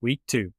Week 2.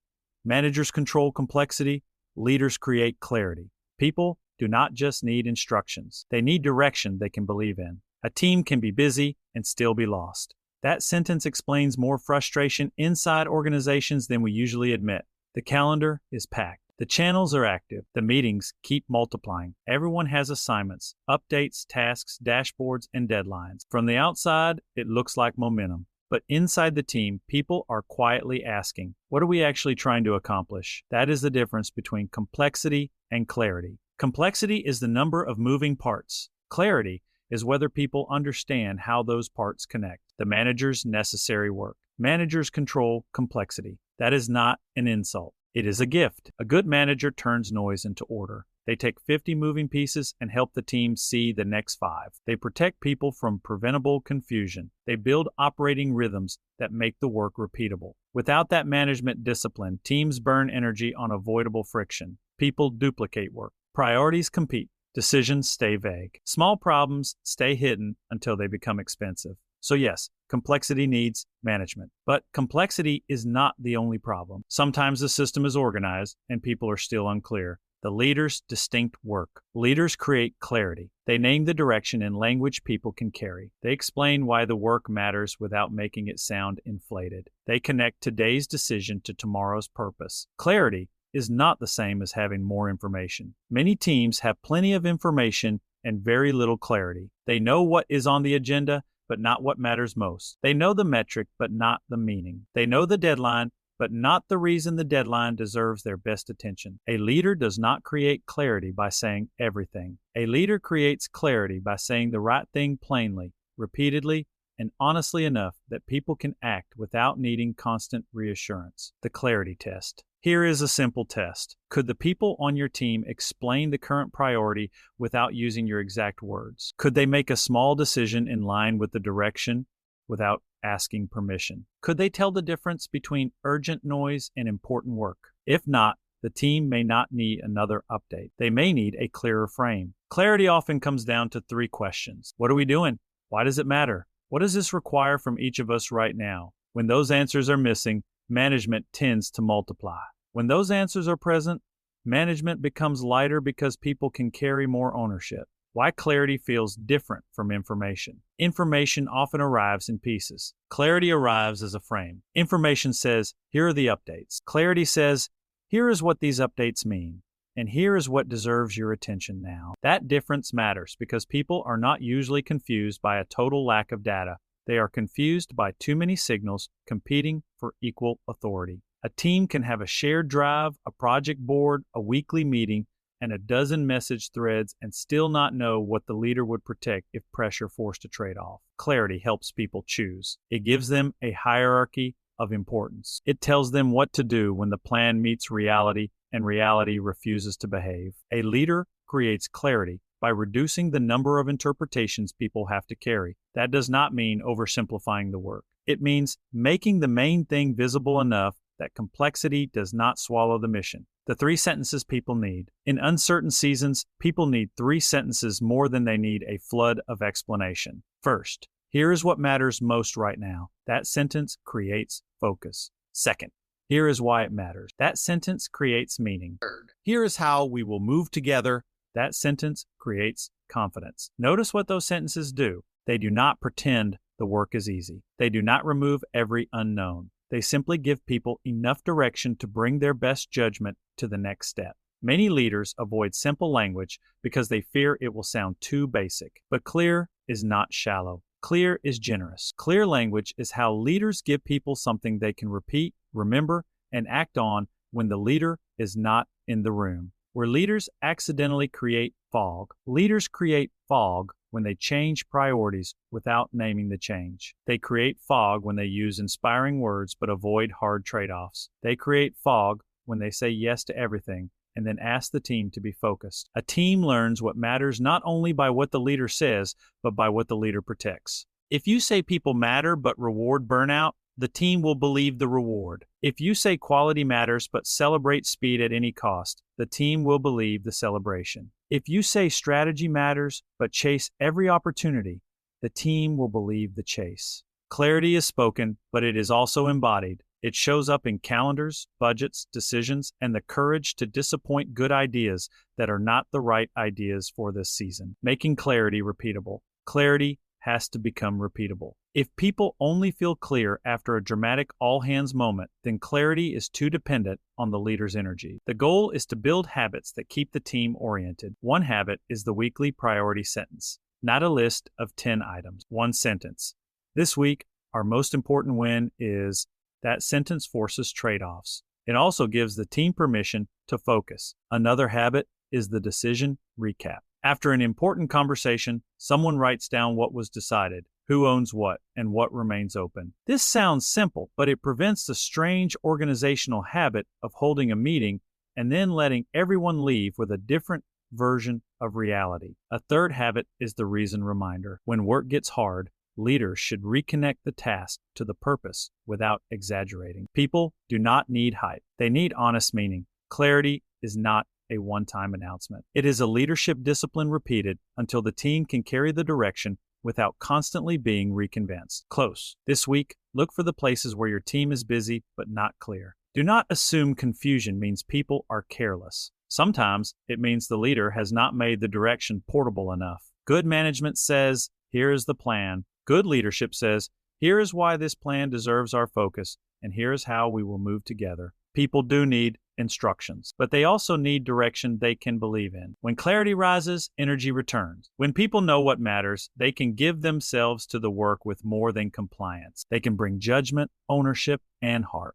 Managers control complexity, leaders create clarity. People do not just need instructions. They need direction they can believe in. A team can be busy and still be lost. That sentence explains more frustration inside organizations than we usually admit. The calendar is packed. The channels are active. The meetings keep multiplying. Everyone has assignments, updates, tasks, dashboards, and deadlines. From the outside, it looks like momentum. But inside the team, people are quietly asking, what are we actually trying to accomplish? That is the difference between complexity and clarity. Complexity is the number of moving parts. Clarity is whether people understand how those parts connect. The manager's necessary work. Managers control complexity. That is not an insult. It is a gift. A good manager turns noise into order. They take 50 moving pieces and help the team see the next 5. They protect people from preventable confusion. They build operating rhythms that make the work repeatable. Without that management discipline, teams burn energy on avoidable friction. People duplicate work. Priorities compete. Decisions stay vague. Small problems stay hidden until they become expensive. So yes, complexity needs management. But complexity is not the only problem. Sometimes the system is organized and people are still unclear. The leader's distinct work. Leaders create clarity. They name the direction in language people can carry. They explain why the work matters without making it sound inflated. They connect today's decision to tomorrow's purpose. Clarity is not the same as having more information. Many teams have plenty of information and very little clarity. They know what is on the agenda, but not what matters most. They know the metric, but not the meaning. They know the deadline, but not the reason the deadline deserves their best attention. A leader does not create clarity by saying everything. A leader creates clarity by saying the right thing plainly, repeatedly, and honestly enough that people can act without needing constant reassurance. The clarity test. Here is a simple test. Could the people on your team explain the current priority without using your exact words? Could they make a small decision in line with the direction without asking permission? Could they tell the difference between urgent noise and important work? If not, the team may not need another update. They may need a clearer frame. Clarity often comes down to 3 questions. What are we doing? Why does it matter? What does this require from each of us right now? When those answers are missing, management tends to multiply. When those answers are present, management becomes lighter because people can carry more ownership. Why clarity feels different from information. Information often arrives in pieces. Clarity arrives as a frame. Information says, here are the updates. Clarity says, here is what these updates mean, and here is what deserves your attention now. That difference matters because people are not usually confused by a total lack of data. They are confused by too many signals competing for equal authority. A team can have a shared drive, a project board, a weekly meeting, and a dozen message threads and still not know what the leader would protect if pressure forced a trade-off. Clarity helps people choose. It gives them a hierarchy of importance. It tells them what to do when the plan meets reality and reality refuses to behave. A leader creates clarity by reducing the number of interpretations people have to carry. That does not mean oversimplifying the work. It means making the main thing visible enough that complexity does not swallow the mission. The 3 sentences people need. In uncertain seasons, people need 3 sentences more than they need a flood of explanation. First, here is what matters most right now. That sentence creates focus. Second, here is why it matters. That sentence creates meaning. Third, here is how we will move together. That sentence creates confidence. Notice what those sentences do. They do not pretend the work is easy. They do not remove every unknown. They simply give people enough direction to bring their best judgment to the next step. Many leaders avoid simple language because they fear it will sound too basic. But clear is not shallow. Clear is generous. Clear language is how leaders give people something they can repeat, remember, and act on when the leader is not in the room. Where leaders accidentally create fog, leaders create fog when they change priorities without naming the change. They create fog when they use inspiring words but avoid hard trade-offs. They create fog when they say yes to everything and then ask the team to be focused. A team learns what matters not only by what the leader says, but by what the leader protects. If you say people matter but reward burnout, the team will believe the reward. If you say quality matters but celebrate speed at any cost, the team will believe the celebration. If you say strategy matters but chase every opportunity, the team will believe the chase. Clarity is spoken, but it is also embodied. It shows up in calendars, budgets, decisions, and the courage to disappoint good ideas that are not the right ideas for this season. Making clarity repeatable. Clarity has to become repeatable. If people only feel clear after a dramatic all-hands moment, then clarity is too dependent on the leader's energy. The goal is to build habits that keep the team oriented. One habit is the weekly priority sentence, not a list of 10 items. One sentence. This week, our most important win is. That sentence forces trade-offs. It also gives the team permission to focus. Another habit is the decision recap. After an important conversation, someone writes down what was decided, who owns what, and what remains open. This sounds simple, but it prevents the strange organizational habit of holding a meeting and then letting everyone leave with a different version of reality. A third habit is the reason reminder. When work gets hard, leaders should reconnect the task to the purpose without exaggerating. People do not need hype. They need honest meaning. Clarity is not a one-time announcement. It is a leadership discipline repeated until the team can carry the direction without constantly being reconvinced. Close. This week, look for the places where your team is busy but not clear. Do not assume confusion means people are careless. Sometimes it means the leader has not made the direction portable enough. Good management says, here is the plan. Good leadership says, here is why this plan deserves our focus, and here is how we will move together. People do need instructions, but they also need direction they can believe in. When clarity rises, energy returns. When people know what matters, they can give themselves to the work with more than compliance. They can bring judgment, ownership, and heart.